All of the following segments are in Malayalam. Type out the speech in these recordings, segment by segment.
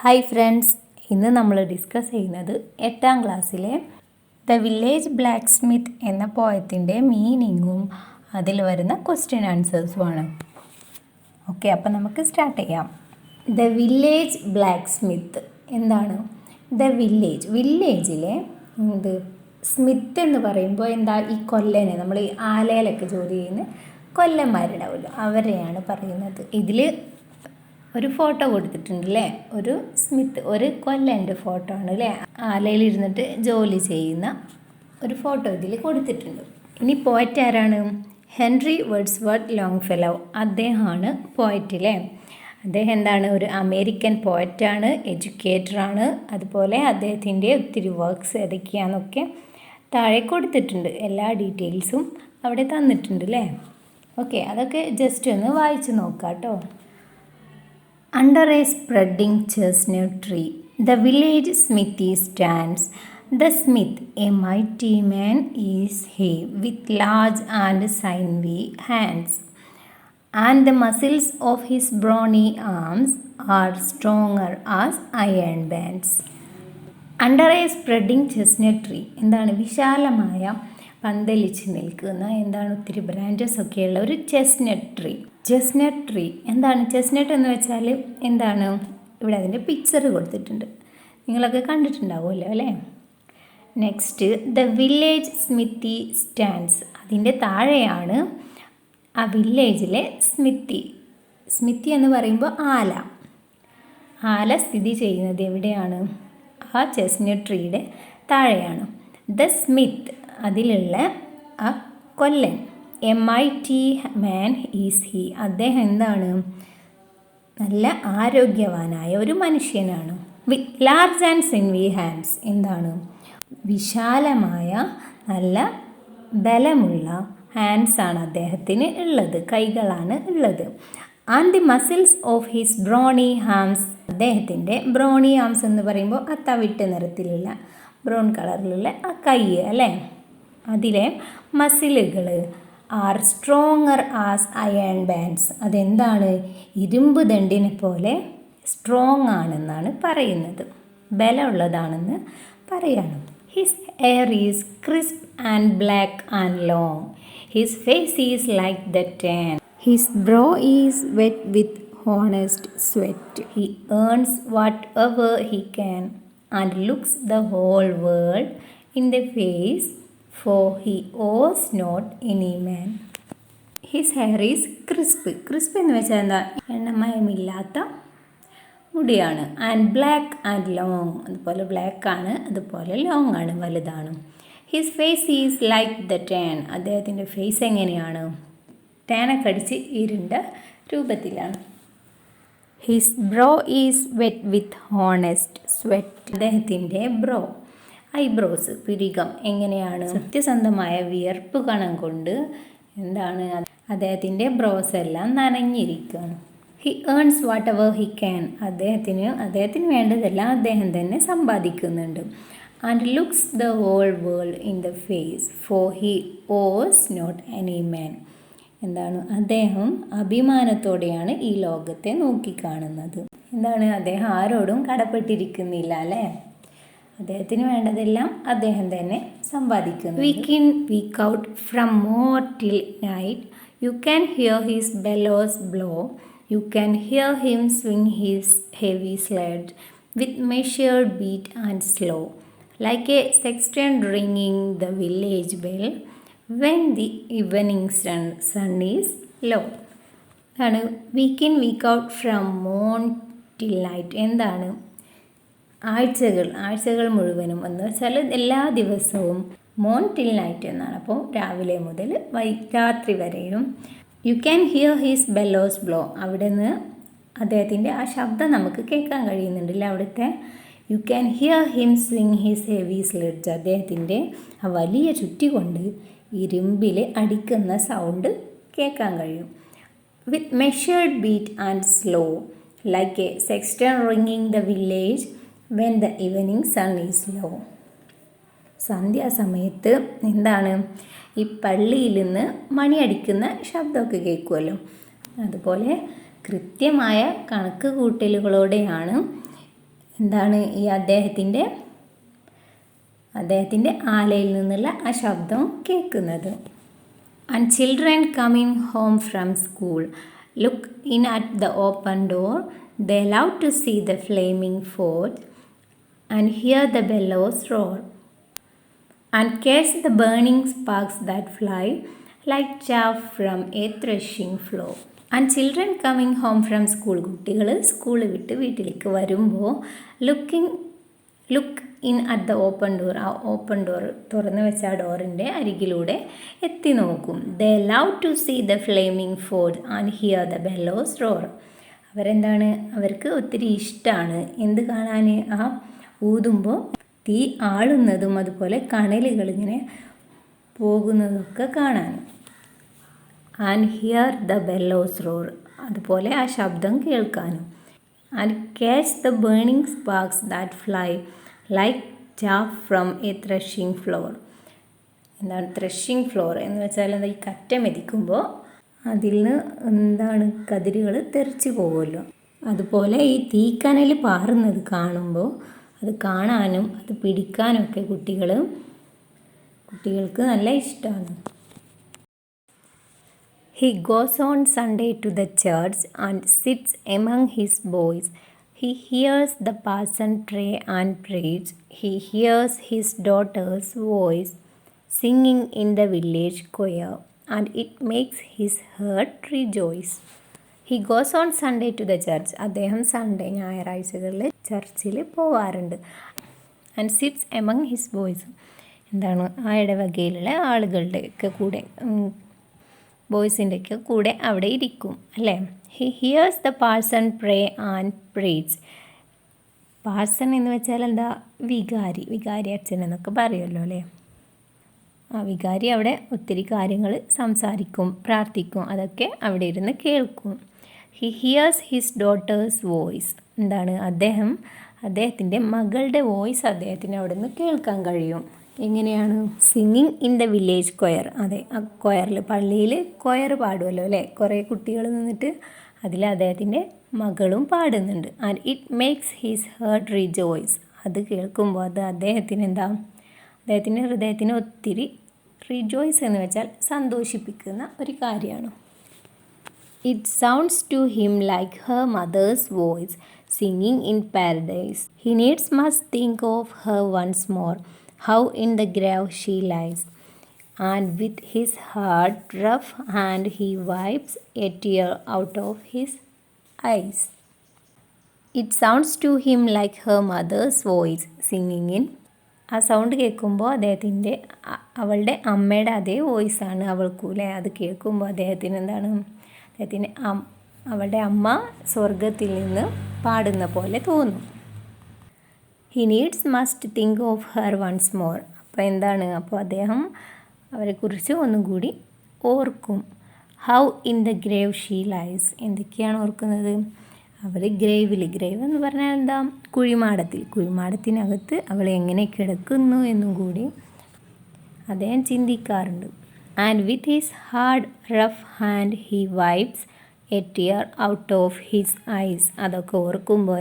ഹായ് ഫ്രണ്ട്സ്, ഇന്ന് നമ്മൾ ഡിസ്കസ് ചെയ്യുന്നത് 8ാം ക്ലാസ്സിലെ ദ വില്ലേജ് ബ്ലാക്ക് സ്മിത്ത് എന്ന പോയത്തിൻ്റെ മീനിങ്ങും അതിൽ വരുന്ന ക്വസ്റ്റ്യൻ ആൻസേഴ്സുമാണ്. ഓക്കെ, അപ്പോൾ നമുക്ക് സ്റ്റാർട്ട് ചെയ്യാം. ദ വില്ലേജ് ബ്ലാക്ക് സ്മിത്ത് എന്താണ്? ദ വില്ലേജിലെ സ്മിത്ത് എന്ന് പറയുമ്പോൾ എന്താ? ഈ കൊല്ലനെ, നമ്മൾ ഈ ആലയിലൊക്കെ ജോലി ചെയ്യുന്ന കൊല്ലന്മാരുണ്ടാവുമല്ലോ, അവരെയാണ് പറയുന്നത്. ഇതിൽ ഒരു ഫോട്ടോ കൊടുത്തിട്ടുണ്ട് അല്ലേ, ഒരു സ്മിത്ത്, ഒരു കൊല്ലൻ്റെ ഫോട്ടോ ആണ് അല്ലേ, ആലയിലിരുന്നിട്ട് ജോലി ചെയ്യുന്ന ഒരു ഫോട്ടോ ഇതിൽ കൊടുത്തിട്ടുണ്ട്. ഇനി പോയറ്റ് ആരാണ്? ഹെൻറി വേർഡ്സ്വർത്ത് ലോങ്ഫെല്ലോ, അദ്ദേഹമാണ് പോയറ്റ് അല്ലേ. അദ്ദേഹം എന്താണ്? ഒരു അമേരിക്കൻ പോയറ്റാണ്, എഡ്യൂക്കേറ്ററാണ്. അതുപോലെ അദ്ദേഹത്തിൻ്റെ ഒത്തിരി വർക്ക്സ് ഏതൊക്കെയാണെന്നൊക്കെ താഴെ കൊടുത്തിട്ടുണ്ട്. എല്ലാ ഡീറ്റെയിൽസും അവിടെ തന്നിട്ടുണ്ട് അല്ലേ. ഓക്കെ, അതൊക്കെ ജസ്റ്റ് ഒന്ന് വായിച്ച് നോക്കാം കേട്ടോ. Under a spreading chestnut tree, the village smithy stands. The smith, a mighty man is he, with large and sinewy hands, and the muscles of his brawny arms are stronger as iron bands. Under a spreading chestnut tree, എന്താണ്? വിശാലമായ പന്തലിച്ച് നിൽക്കുന്ന, എന്താണ്, ഒത്തിരി ബ്രാഞ്ചസ് ഒക്കെയുള്ള ഒരു ചെസ്നട്ട് ട്രീ. എന്താണ് ചെസ്നട്ട് എന്ന് വെച്ചാൽ? എന്താണ്? ഇവിടെ അതിൻ്റെ പിക്ചർ കൊടുത്തിട്ടുണ്ട്, നിങ്ങളൊക്കെ കണ്ടിട്ടുണ്ടാവുമല്ലോ അല്ലേ. Next, the village smithy stands, അതിൻ്റെ താഴെയാണ് ആ വില്ലേജിലെ സ്മിത്തി എന്ന് പറയുമ്പോൾ ആല സ്ഥിതി ചെയ്യുന്നത് എവിടെയാണ്? ആ ചെസ്നട്ട് ട്രീയുടെ താഴെയാണ്. ദ സ്മിത്ത്, അതിലുള്ള ആ കൊല്ലൻ, a mighty man is he, അദ്ദേഹം എന്താണ്? നല്ല ആരോഗ്യവാനായ ഒരു മനുഷ്യനാണ്. With large and sinewy hands, എന്താണ്? വിശാലമായ നല്ല ബലമുള്ള ഹാൻഡ്സാണ് അദ്ദേഹത്തിന് ഉള്ളത്, കൈകളാണ് ഉള്ളത്. And the muscles of his brawny arms, അദ്ദേഹത്തിൻ്റെ ബ്രോണി ആംസ് എന്ന് പറയുമ്പോൾ ആ തവിട്ട് നിറത്തിലുള്ള ബ്രൗൺ കളറിലുള്ള ആ കൈ അല്ലേ, അതിലെ മസിലുകൾ are stronger as iron bands, അതെന്താണ്? ഇരുമ്പ് ദണ്ടിനെ പോലെ സ്ട്രോങ് ആണെന്നാണ് പറയുന്നത്, ബലമുള്ളതാണെന്ന് പറയണം. His hair is crisp and black and long, his face is like the tan, his brow is wet with honest sweat, he earns whatever he can and looks the whole world in the face, for he owes not any man. His hair is crisp എന്ന് വെച്ചാൽ എന്താ? എണ്ണമയമില്ലാത്ത മുടിയാണ്. ആൻഡ് ബ്ലാക്ക് ആൻഡ് ലോങ്, അതുപോലെ ബ്ലാക്ക് ആണ്, അതുപോലെ ലോങ് ആണ്, വലുതാണ്. His face is like the tan, അദ്ദേഹത്തിൻ്റെ ഫേസ് എങ്ങനെയാണ്? ടാനൊക്കെ അടിച്ച് ഇരുണ്ട രൂപത്തിലാണ്. His brow is wet with honest sweat, അദ്ദേഹത്തിൻ്റെ ഐബ്രോസ്, പുരികം എങ്ങനെയാണ്? സത്യസന്ധമായ വിയർപ്പ് കണം കൊണ്ട് എന്താണ്? അദ്ദേഹത്തിൻ്റെ ബ്രോസ് എല്ലാം നനഞ്ഞിരിക്കുകയാണ്. He earns whatever he can, അദ്ദേഹത്തിന് വേണ്ടതെല്ലാം അദ്ദേഹം തന്നെ സമ്പാദിക്കുന്നുണ്ട്. And looks the whole world in the face, for he hose not any മാൻ, എന്താണ്? അദ്ദേഹം അഭിമാനത്തോടെയാണ് ഈ ലോകത്തെ നോക്കിക്കാണുന്നത്. എന്താണ്? അദ്ദേഹം ആരോടും കടപ്പെട്ടിരിക്കുന്നില്ല അല്ലേ, അദ്ദേഹത്തിന് വേണ്ടതെല്ലാം അദ്ദേഹം തന്നെ സമ്പാദിക്കുന്നു. Week in week out from morn till night, you can hear his bellows blow, you can hear him swing his heavy sledge with measured beat and slow, like a sexton ringing the village bell when the evening sun is low. ആണ് week in week out from മോൺ ടിൽ നൈറ്റ്, എന്താണ്? ആഴ്ചകൾ മുഴുവനും എന്ന് വെച്ചാൽ എല്ലാ ദിവസവും. മോൺ ടിൽ നൈറ്റ് എന്നാണ്, അപ്പോൾ രാവിലെ മുതൽ രാത്രി വരെയും. U can hear his bellows blow, അവിടെ നിന്ന് അദ്ദേഹത്തിൻ്റെ ആ ശബ്ദം നമുക്ക് കേൾക്കാൻ കഴിയുന്നുണ്ടല്ലോ അവിടുത്തെ. U can hear him swing his heavy sledge, അദ്ദേഹത്തിൻ്റെ ആ വലിയ ചുറ്റി കൊണ്ട് ഇരുമ്പിൽ അടിക്കുന്ന സൗണ്ട് കേൾക്കാൻ കഴിയും. With measured beat and slow, like a sexton ringing the village when the evening sun is low, സന്ധ്യാസമയത്ത് എന്താണ്? ഈ പള്ളിയിൽ നിന്ന് മണിയടിക്കുന്ന ശബ്ദമൊക്കെ കേൾക്കുമല്ലോ, അതുപോലെ കൃത്യമായ കണക്ക് കൂട്ടലുകളോടെയാണ് എന്താണ് ഈ അദ്ദേഹത്തിൻ്റെ ആലയിൽ നിന്നുള്ള ആ ശബ്ദം കേൾക്കുന്നത്. And children coming home from school look in at the open door. They love to see the flaming forge and hear the bellows roar and catch the burning sparks that fly like chaff from a threshing floor. And children coming home from school, കുട്ടികൾ സ്കൂൾ വിട്ട് വീട്ടിലേക്ക് വരുമ്പോൾ look in at the open door, ആ ഓപ്പൺ ഡോർ തുറന്നു വെച്ച ആ ഡോറിൻ്റെ അരികിലൂടെ എത്തി നോക്കും. They love to see the flaming forge and hear the bellows roar. അവർക്ക് ഒത്തിരി ഇഷ്ടമാണ് എന്ത് കാണാൻ, ആ ഊതുമ്പോൾ തീ ആളുന്നതും അതുപോലെ കണലുകൾ ഇങ്ങനെ പോകുന്നതൊക്കെ കാണാൻ. And hear the bellows roar, അതുപോലെ ആ ശബ്ദം കേൾക്കാനും. And catch the burning sparks that fly like chaff from a threshing floor. എന്താണ് ത്രഷിംഗ് ഫ്ലോർ എന്ന് വെച്ചാൽ ഈ കറ്റ മെതിക്കുമ്പോൾ അതിൽ നിന്ന് കതിരുകൾ തെറിച്ച് പോകുമല്ലോ, അതുപോലെ ഈ തീക്കനൽ പാറുന്നത് കാണുമ്പോൾ അത് കാണാനും അത് പിടിക്കാനൊക്കെ കുട്ടികൾക്ക് നല്ല ഇഷ്ടമാണ്. He goes on Sunday to the church and sits among his boys. He hears the parson pray and preach. He hears his daughter's voice singing in the village choir, and it makes his heart rejoice. He goes on Sunday to the church. അദ്ദേഹം സൺഡേ ഞായറാഴ്ചകളിൽ ചർച്ചിൽ പോവാറുണ്ട്. And sits among his boys, എന്താണ് ആ ഇടവകയിലുള്ള ആളുകളുടെയൊക്കെ കൂടെ, ബോയ്സിൻ്റെയൊക്കെ കൂടെ അവിടെ ഇരിക്കും അല്ലേ. He here's the Parson pray and preach. Parson എന്ന് വെച്ചാൽ എന്താ, വികാരി അച്ഛൻ എന്നൊക്കെ പറയുമല്ലോ അല്ലേ. ആ വികാരി അവിടെ ഒത്തിരി കാര്യങ്ങൾ സംസാരിക്കും, പ്രാർത്ഥിക്കും, അതൊക്കെ അവിടെ ഇരുന്ന് കേൾക്കും. He hears his daughter's voice, എന്താണ് അദ്ദേഹത്തിൻ്റെ മകളുടെ വോയിസ് അദ്ദേഹത്തിന് അവിടെ നിന്ന് കേൾക്കാൻ കഴിയും. എങ്ങനെയാണ്, singing in the village choir. അതെ, ആ കൊയറിൽ, പള്ളിയിൽ കൊയർ പാടുമല്ലോ അല്ലേ, കുറേ കുട്ടികൾ നിന്നിട്ട് അതിൽ അദ്ദേഹത്തിൻ്റെ മകളും പാടുന്നുണ്ട്. And it makes his heart rejoice. അത് കേൾക്കുമ്പോൾ അത് അദ്ദേഹത്തിൻ്റെ ഹൃദയത്തിന് ഒത്തിരി റിജോയ്സ് എന്ന് വെച്ചാൽ സന്തോഷിപ്പിക്കുന്ന ഒരു കാര്യമാണ്. It sounds to him like her mother's voice singing in paradise. He needs must think of her once more, how in the grave she lies. And with his heart rough hand he wipes a tear out of his eyes. It sounds to him like her mother's voice singing in. ആ സൗണ്ട് കേൾക്കുമ്പോൾ അവളുടെ അമ്മയുടെ അതേ വോയിസാണ് അവൾക്കൂലെ. അത് കേൾക്കുമ്പോൾ അദ്ദേഹത്തിന് അവളുടെ അമ്മ സ്വർഗത്തിൽ നിന്ന് പാടുന്ന പോലെ തോന്നും. He needs must think of her once more. അപ്പോൾ അദ്ദേഹം അവരെക്കുറിച്ച് ഒന്നും കൂടി ഓർക്കും. How in the grave she lies. എന്തൊക്കെയാണ് ഓർക്കുന്നത്? അവർ ഗ്രേവ് എന്ന് പറഞ്ഞാൽ എന്താ, കുഴിമാടത്തിനകത്ത് അവൾ എങ്ങനെ കിടക്കുന്നു എന്നും കൂടി അദ്ദേഹം ചിന്തിക്കാറുണ്ട്. And with his hard rough hand he wipes a tear out of his eyes. അതൊക്കെ ഓർക്കുമ്പോൾ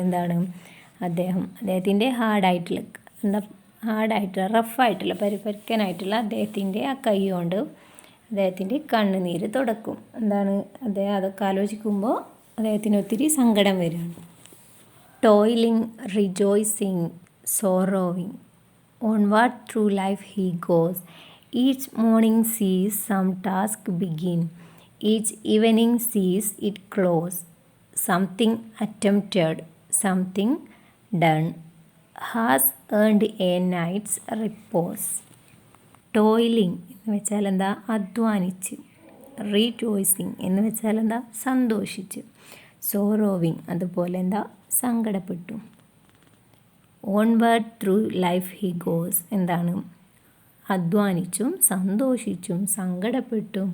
അദ്ദേഹത്തിൻ്റെ റഫായിട്ടുള്ള പരിപരുക്കനായിട്ടുള്ള അദ്ദേഹത്തിൻ്റെ ആ കൈ കൊണ്ട് അദ്ദേഹത്തിൻ്റെ കണ്ണുനീര് തുടക്കും. അതൊക്കെ ആലോചിക്കുമ്പോൾ അദ്ദേഹത്തിന് ഒത്തിരി സങ്കടം വരികയാണ്. Toiling, rejoicing, sorrowing, onward through life he goes. Each morning sees some task begin. Each evening sees it close. Something attempted, something done, has earned a night's repose. ടോയിലിംഗ് എന്ന് വെച്ചാൽ എന്താ, അധ്വാനിച്ച്. റീജോയ്സിങ് എന്ന് വെച്ചാൽ എന്താ, സന്തോഷിച്ച്. സോറോവിങ് അതുപോലെ എന്താ, സങ്കടപ്പെട്ടു. Onward through life he goes, എന്താണ്, അധ്വാനിച്ചും സന്തോഷിച്ചും സങ്കടപ്പെട്ടും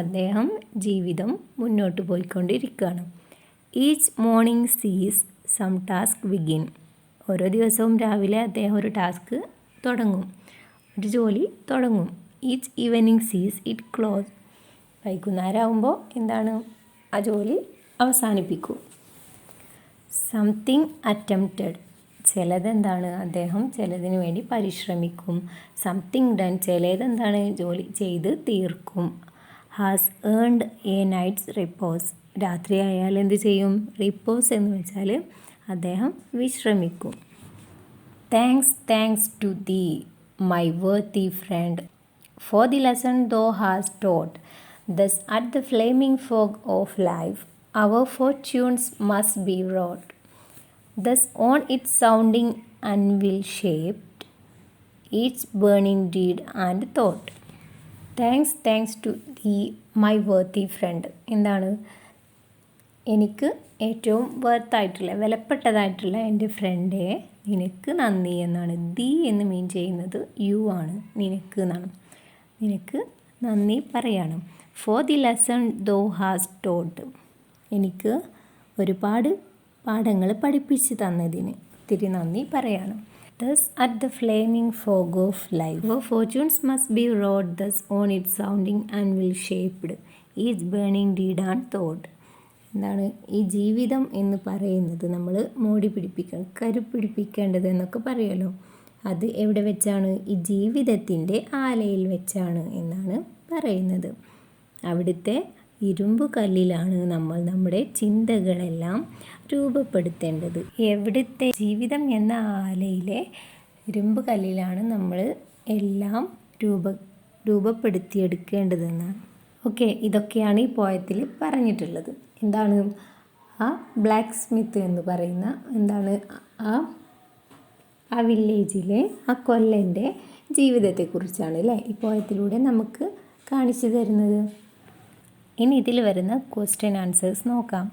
അദ്ദേഹം ജീവിതം മുന്നോട്ട് പോയിക്കൊണ്ടിരിക്കുകയാണ്. Each morning sees some task begin. ഓരോ ദിവസവും രാവിലെ അദ്ദേഹം ഒരു ടാസ്ക് തുടങ്ങും, ഒരു ജോലി തുടങ്ങും. ഈച്ച് ഈവനിങ് സീസ് ഇറ്റ് ക്ലോസ്. വൈകുന്നേരം ആകുമ്പോൾ ആ ജോലി അവസാനിപ്പിക്കും. സംതിങ് അറ്റംപ്റ്റഡ്, ചിലതെന്താണ് അദ്ദേഹം ചിലതിന് വേണ്ടി പരിശ്രമിക്കും. സംതിങ് ഡൺ, ചിലതെന്താണ് ജോലി ചെയ്ത് തീർക്കും. Has earned a night's repose, രാത്രി ആയാൽ എന്ത് ചെയ്യും? റിപ്പോസ് എന്ന് വെച്ചാൽ അദ്ദേഹം വിശ്രമിക്കും. Thanks to thee my worthy friend for the lesson thou hast taught. Thus at the flaming fog of life our fortunes must be wrought. Thus on its sounding anvil shaped each burning deed and thought. Thanks to thee my worthy friend, എന്താണ്? എനിക്ക് ഏറ്റവും വർത്തായിട്ടുള്ള വിലപ്പെട്ടതായിട്ടുള്ള എൻ്റെ ഫ്രണ്ടേ നിനക്ക് നന്ദി എന്നാണ്. ദീ എന്ന് മീൻ ചെയ്യുന്നത് യു ആണ്, നിനക്ക് എന്നാണ്. നിനക്ക് നന്ദി പറയണം. For the lesson thou has taught, എനിക്ക് ഒരുപാട് പാഠങ്ങൾ പഠിപ്പിച്ച് തന്നതിന് ഒത്തിരി നന്ദി പറയണം. Thus at the flaming fog of life our fortunes must be wrought. Thus on its sounding anvil shaped each burning deed and thought. എന്താണ് ഈ ജീവിതം എന്ന് പറയുന്നത് നമ്മൾ മോടി പിടിപ്പിക്കുക, കരുപ്പിടിപ്പിക്കേണ്ടത് എന്നൊക്കെ പറയുമല്ലോ. അത് എവിടെ വെച്ചാണ്? ഈ ജീവിതത്തിൻ്റെ ആലയിൽ വെച്ചാണ് എന്നാണ് പറയുന്നത്. അവിടുത്തെ ഇരുമ്പ് കല്ലിലാണ് നമ്മൾ നമ്മുടെ ചിന്തകളെല്ലാം രൂപപ്പെടുത്തേണ്ടത്. എവിടുത്തെ? ജീവിതം എന്ന ആലയിലെ ഇരുമ്പ് കല്ലിലാണ് നമ്മൾ എല്ലാം രൂപപ്പെടുത്തിയെടുക്കേണ്ടതെന്നാണ്. ഓക്കെ, ഇതൊക്കെയാണ് ഈ പോയത്തിൽ പറഞ്ഞിട്ടുള്ളത്. എന്താണ് ആ ബ്ലാക്ക് സ്മിത്ത് എന്ന് പറയുന്ന എന്താണ് ആ വില്ലേജിലെ ആ കൊല്ലൻ്റെ ജീവിതത്തെക്കുറിച്ചാണ് അല്ലേ ഈ പോയത്തിലൂടെ നമുക്ക് കാണിച്ചു തരുന്നത്. ഇനി ഇതിൽ വരുന്ന ക്വസ്റ്റ്യൻ ആൻസേഴ്സ് നോക്കാം.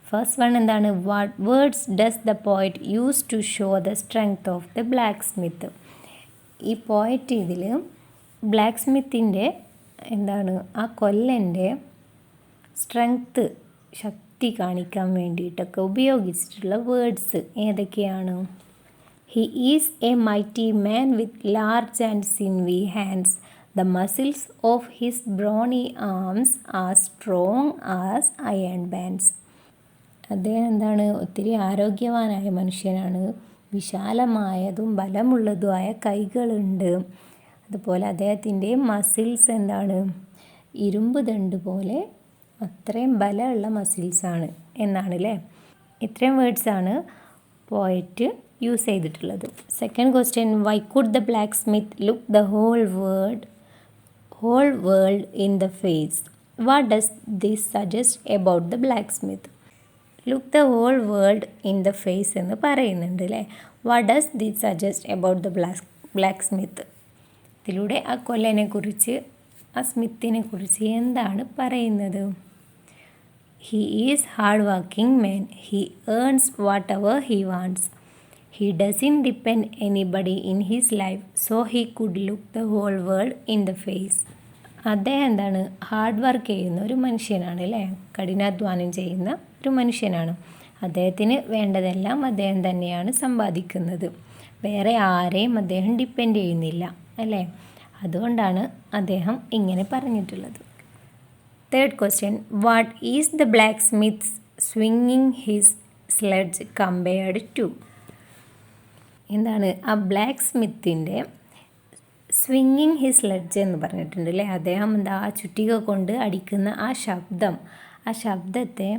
ഫസ്റ്റ് വൺ എന്താണ്? What words does the poet use to show the strength of the blacksmith. ഈ പോയറ്റ് ഇതിൽ ബ്ലാക്ക് സ്മിത്തിൻ്റെ എന്താണ് ആ കൊല്ലൻ്റെ സ്ട്രെങ്ത്ത്, ശക്തി കാണിക്കാൻ വേണ്ടിയിട്ടൊക്കെ ഉപയോഗിച്ചിട്ടുള്ള വേർഡ്സ് ഏതൊക്കെയാണ്? He is a mighty man with large and sinewy hands. The muscles of his brawny arms are strong as iron bands. അദ്ദേഹം എന്താണ്? ഒത്തിരി ആരോഗ്യവാനായ മനുഷ്യനാണ്. വിശാലമായതും ബലമുള്ളതുമായ കൈകളുണ്ട്. അതുപോലെ അദ്ദേഹത്തിൻ്റെ മസിൽസ് എന്താണ്? ഇരുമ്പ് ദണ്ട് പോലെ അത്രയും ബലമുള്ള മസിൽസാണ് എന്നാണ് അല്ലേ. ഇത്രയും വേർഡ്സാണ് പോയറ്റ് യൂസ് ചെയ്തിട്ടുള്ളത്. Second question, why could the blacksmith look the whole world in the face. What does this suggest about the blacksmith? Look the whole world in the face എന്ന് പറയുന്നുണ്ട് അല്ലേ. What does this suggest about the blacksmith? ഇതിലൂടെ ആ കൊല്ലനെ കുറിച്ച്, ആ സ്മിത്തിനെ കുറിച്ച് എന്താണ് പറയുന്നത്? He is hard working man. He earns whatever he wants. He doesn't depend anybody in his life, so he could look the whole world in the face. അദ്ദേഹം എന്താണ്? ഹാർഡ് വർക്ക് ചെയ്യുന്ന ഒരു മനുഷ്യനാണ് അല്ലേ. കഠിനാധ്വാനം ചെയ്യുന്ന ഒരു മനുഷ്യനാണ്. അദ്ദേഹത്തിന് വേണ്ടതെല്ലാം അദ്ദേഹം തന്നെയാണ് സമ്പാദിക്കുന്നത്. വേറെ ആരെയും അദ്ദേഹം ഡിപ്പെൻഡ് ചെയ്യുന്നില്ല അല്ലേ. അതുകൊണ്ടാണ് അദ്ദേഹം ഇങ്ങനെ പറഞ്ഞിട്ടുള്ളത്. Third question, what is the blacksmith സ്വിങ്ങിങ് ഹിസ് സ്ലെഡ്ജ് കമ്പയർഡ് ടു? എന്താണ് ആ ബ്ലാക്ക് സ്മിത്തിൻ്റെ സ്വിങ്ങിങ് ഹിസ് സ്ലെഡ്ജ് എന്ന് പറഞ്ഞിട്ടുണ്ട് അല്ലേ. അദ്ദേഹം എന്താ ആ ചുറ്റിക കൊണ്ട് അടിക്കുന്ന ആ ശബ്ദത്തെ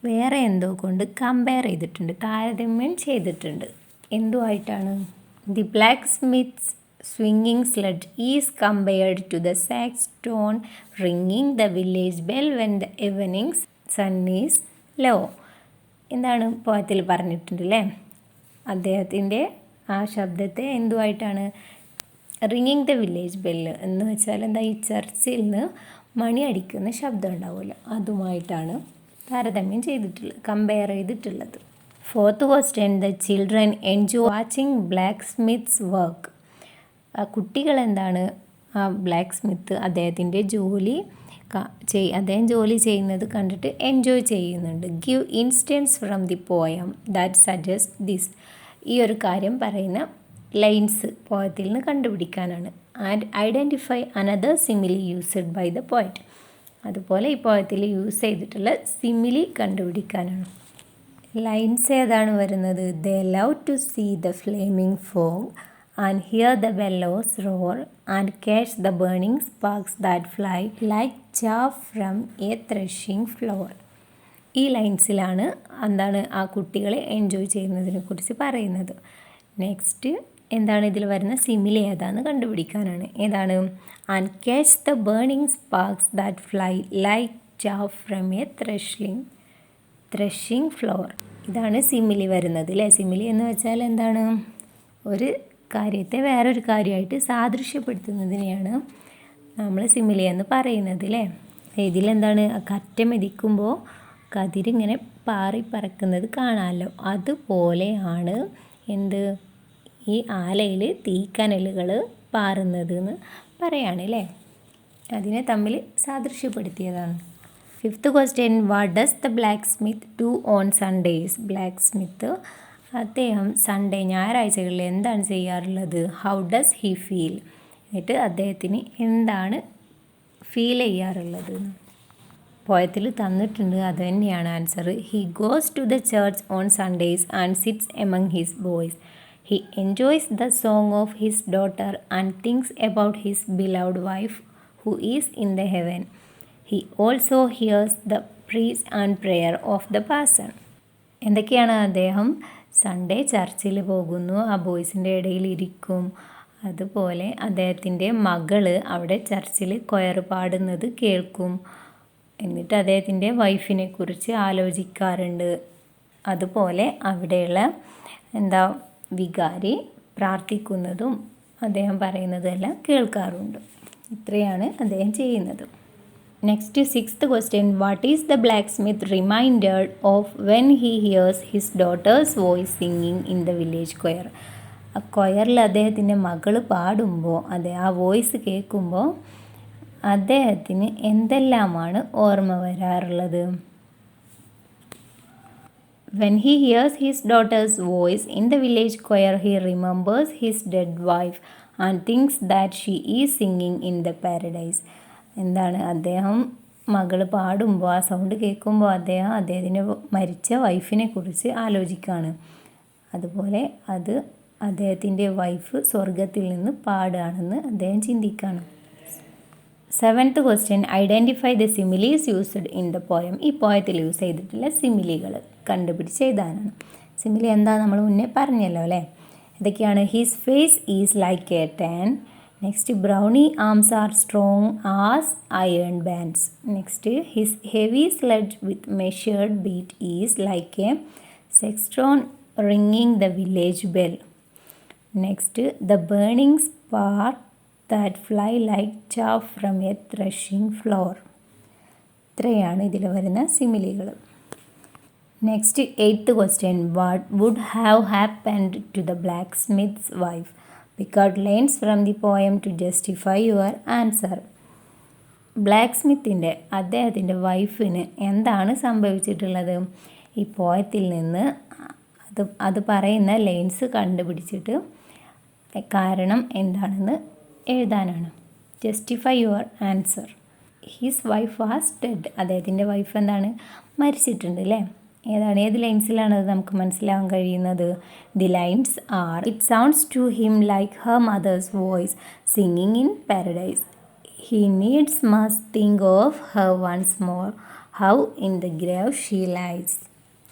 വേറെ എന്തോ കൊണ്ട് കമ്പയർ ചെയ്തിട്ടുണ്ട്, താരതമ്യം ചെയ്തിട്ടുണ്ട്. എന്തുമായിട്ടാണ്? The blacksmith's swinging sledge is compared to the saxstone ringing the village bell when the evening sun is low. എന്താണ് പോയത്തിൽ പറഞ്ഞിട്ടുണ്ട് അല്ലേ. അദ്ദേഹത്തിൻ്റെ ആ ശബ്ദത്തെ എന്തുമായിട്ടാണ്? റിങ്ങിങ് ദ വില്ലേജ് ബെല്ല് എന്ന് വെച്ചാൽ എന്താ? ഈ ചർച്ചിൽ നിന്ന് മണി അടിക്കുന്ന ശബ്ദം ഉണ്ടാവുമല്ലോ, അതുമായിട്ടാണ് താരതമ്യം ചെയ്തിട്ടുള്ളത്, കമ്പയർ ചെയ്തിട്ടുള്ളത്. Fourth question, the children enjoy watching black smiths work. കുട്ടികൾ എന്താണ് ആ ബ്ലാക്ക് സ്മിത്ത് അദ്ദേഹത്തിൻ്റെ അദ്ദേഹം ജോലി ചെയ്യുന്നത് കണ്ടിട്ട് എൻജോയ് ചെയ്യുന്നുണ്ട്. Give instance from the poem that suggest this. ഈ ഒരു കാര്യം പറയുന്ന ലൈൻസ് പോയത്തിൽ നിന്ന് കണ്ടുപിടിക്കാനാണ്. And identify another simile used by the poet. അതുപോലെ ഈ പോയത്തിൽ യൂസ് ചെയ്തിട്ടുള്ള സിമിലി കണ്ടുപിടിക്കാനാണ്. ലൈൻസ് ഏതാണ് വരുന്നത്? They love to see the flaming ഫോഗ് and hear the bellows roar and catch the burning sparks that fly like chaff from a threshing floor. ഈ ലൈൻസിലാണ് എന്താണ് ആ കുട്ടികളെ എൻജോയ് ചെയ്യുന്നതിനെ കുറിച്ച് പറയുന്നത്. നെക്സ്റ്റ് എന്താണ് ഇതിൽ വരുന്ന സിമിലി ഏതാണെന്ന് കണ്ടുപിടിക്കാനാണ്. ഏതാണ്? And catch the burning sparks that fly like chaff from a threshing floor. ഇതാണ് സിമിലി വരുന്നത് അല്ലേ. സിമിലി എന്ന് വെച്ചാൽ എന്താണ്? ഒരു കാര്യത്തെ വേറൊരു കാര്യമായിട്ട് സാദൃശ്യപ്പെടുത്തുന്നതിനെയാണ് നമ്മൾ സിമിലി എന്ന് പറയുന്നത് അല്ലേ. ഇതിലെന്താണ്? കറ്റ മെതിക്കുമ്പോൾ കതിരിങ്ങനെ പാറി പറക്കുന്നത് കാണാമല്ലോ. അതുപോലെയാണ് എന്ത് ഈ ആലയിൽ തീക്കനലുകൾ പാറുന്നത് എന്ന് പറയാണ് അല്ലേ. അതിനെ തമ്മിൽ സാദൃശ്യപ്പെടുത്തിയതാണ്. Fifth question, what does the blacksmith do on Sundays? Blacksmith അദ്ദേഹം സൺഡേ ഞായറാഴ്ചകളിൽ എന്താണ് ചെയ്യാറുള്ളത്? How does he feel? എന്നിട്ട് അദ്ദേഹത്തിന് എന്താണ് ഫീൽ ചെയ്യാറുള്ളത്? പോയത്തിൽ തന്നിട്ടുണ്ട്, അത് തന്നെയാണ് answer. He goes to the church on Sundays and sits among his boys. He enjoys the song of his daughter and thinks about his beloved wife who is in the heaven. He also hears the preach and prayer of the പാസൺ. എന്തൊക്കെയാണ്? അദ്ദേഹം സൺഡേ ചർച്ചിൽ പോകുന്നു, ആ ബോയ്സിൻ്റെ ഇടയിൽ ഇരിക്കും. അതുപോലെ അദ്ദേഹത്തിൻ്റെ മകള് അവിടെ ചർച്ചിൽ കൊയർ പാടുന്നത് കേൾക്കും. എന്നിട്ട് അദ്ദേഹത്തിൻ്റെ വൈഫിനെ കുറിച്ച് ആലോചിക്കാറുണ്ട്. അതുപോലെ അവിടെയുള്ള വികാരി പ്രാർത്ഥിക്കുന്നതും അദ്ദേഹം പറയുന്നതെല്ലാം കേൾക്കാറുണ്ട്. ഇത്രയാണ് അദ്ദേഹം ചെയ്യുന്നത്. Next sixth question, what is the blacksmith reminded of when he hears his daughter's voice singing in the village choir? ആ കൊയറിൽ അദ്ദേഹത്തിൻ്റെ മകൾ പാടുമ്പോൾ ആ വോയിസ് കേൾക്കുമ്പോൾ അദ്ദേഹത്തിന് എന്തെല്ലാമാണ് ഓർമ്മ വരാറുള്ളത്? When he hears his daughter's voice in the village choir, he remembers his dead wife and thinks that she is singing in the paradise. എന്താണ്? അദ്ദേഹം മകൾ പാടുമ്പോൾ ആ സൗണ്ട് കേൾക്കുമ്പോൾ അദ്ദേഹത്തിൻ്റെ മരിച്ച വൈഫിനെ കുറിച്ച് ആലോചിക്കുകയാണ്. അതുപോലെ അദ്ദേഹത്തിൻ്റെ വൈഫ് സ്വർഗത്തിൽ നിന്ന് പാടുകയാണെന്ന് അദ്ദേഹം ചിന്തിക്കുകയാണ്. Seventh question, identify the similes used in the poem. ഈ പോയത്തിൽ യൂസ് ചെയ്തിട്ടുള്ള സിമിലികൾ കണ്ടുപിടിച്ച് എഴുതാനാണ്. സിമിലി എന്താ നമ്മൾ മുന്നേ പറഞ്ഞല്ലോ അല്ലേ. ഇതൊക്കെയാണ്. His face is like a tan. Next, brawny arms are strong as iron bands. Next, his heavy sledge with measured beat is like a sexton ringing the village bell. Next, the burning spark that fly like chaff from a threshing floor. ഇത്രയാണ് ഇതിൽ വരുന്ന സിമിലികൾ. Next eighth question, what would have happened to the blacksmith's wife? Pick out lines from the poem to justify your answer. ബ്ലാക്ക് സ്മിത്തിൻ്റെ അദ്ദേഹത്തിൻ്റെ വൈഫിന് എന്താണ് സംഭവിച്ചിട്ടുള്ളത്? ഈ പോയത്തിൽ നിന്ന് അത് പറയുന്ന ലൈൻസ് കണ്ടുപിടിച്ചിട്ട് കാരണം എന്താണെന്ന് എഴുതാനാണ്. Justify your answer. His wife was dead. അദ്ദേഹത്തിൻ്റെ വൈഫ് എന്താണ്? മരിച്ചിട്ടുണ്ട് അല്ലേ. ഏത് ലൈൻസിലാണ് അത് നമുക്ക് മനസ്സിലാവാൻ കഴിയുന്നത്? The lines are, it sounds to him like her mother's voice singing in paradise. He needs must think of her once more how in the grave she lies.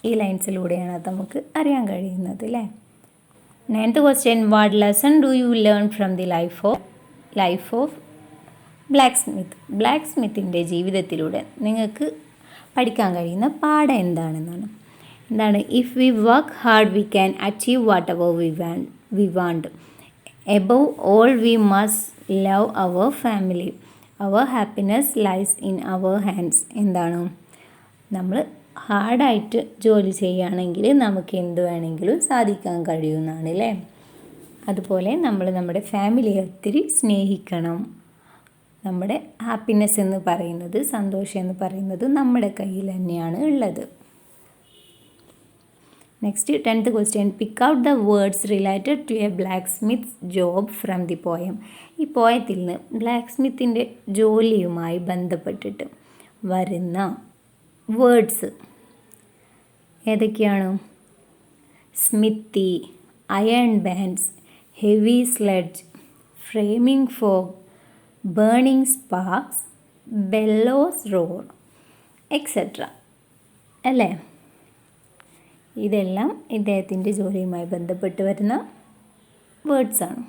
ഈ ലൈൻസിലൂടെയാണ് അത് നമുക്ക് അറിയാൻ കഴിയുന്നത് അല്ലേ. Ninth question, what lesson do you learn from the life of black Smith? Black സ്മിത്തിൻ്റെ ജീവിതത്തിലൂടെ നിങ്ങൾക്ക് പഠിക്കാൻ കഴിയുന്ന പാഠം എന്താണ്? If we work hard we can achieve whatever we want. Above all we must love our family. Our happiness lies in our hands. എന്താണ്? നമ്മൾ ഹാർഡായിട്ട് ജോലി ചെയ്യുകയാണെങ്കിൽ നമുക്ക് എന്ത് വേണമെങ്കിലും സാധിക്കാൻ കഴിയുമെന്നാണ് അല്ലേ. അതുപോലെ നമ്മൾ നമ്മുടെ ഫാമിലിയെ ഒത്തിരി സ്നേഹിക്കണം. നമ്മുടെ ഹാപ്പിനെസ് എന്ന് പറയുന്നത്, സന്തോഷം എന്ന് പറയുന്നത് നമ്മുടെ കയ്യിൽ തന്നെയാണ് ഉള്ളത്. Next 10th question, pick out the words related to a blacksmith's job from the poem. ഈ പോയത്തിൽ നിന്ന് ബ്ലാക്ക് സ്മിത്തിൻ്റെ ജോലിയുമായി ബന്ധപ്പെട്ടിട്ട് വരുന്ന വേർഡ്സ് ഏതൊക്കെയാണ്? Smithy, iron bands, heavy sledge, framing fog, burning Sparks, bellows roar etcetera അല്ലേ? ഇതെല്ലാം ഇദ്ദേഹത്തിൻ്റെ ജോലിയുമായി ബന്ധപ്പെട്ട് വരുന്ന വേർഡ്സാണ്.